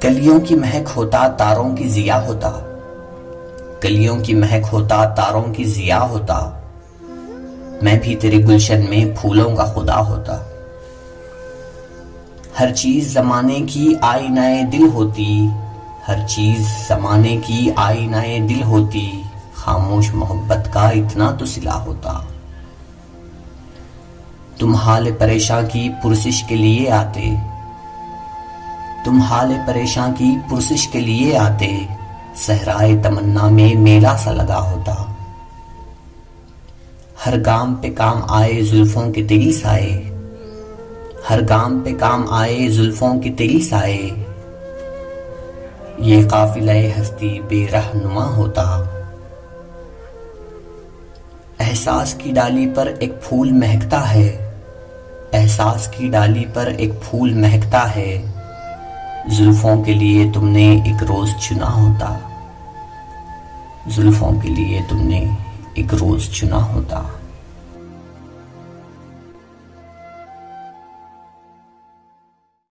कलियों की महक होता तारों की जिया होता, कलियों की महक होता तारों की जिया होता, मैं भी तेरे गुलशन में फूलों का खुदा होता। हर चीज जमाने की आईनाए दिल होती, हर चीज जमाने की आईनाए दिल होती, खामोश मोहब्बत का इतना तो सिला होता। तुम हाल परेशान की पुरसिश के लिए आते, तुम हाल परेशान की पुरसिश के लिए आते, सहराए तमन्ना में मेला सा लगा होता। हर गाम पे काम आए जुल्फों के तेरी साए, हर गाम पे काम आए जुल्फों की तेरी साए, ये काफिले हस्ती बेरहनुमा होता। एहसास की डाली पर एक फूल महकता है, एहसास की डाली पर एक फूल महकता है, जुल्फों के लिए तुमने एक रोज चुना होता, जुल्फों के लिए तुमने एक रोज चुना होता।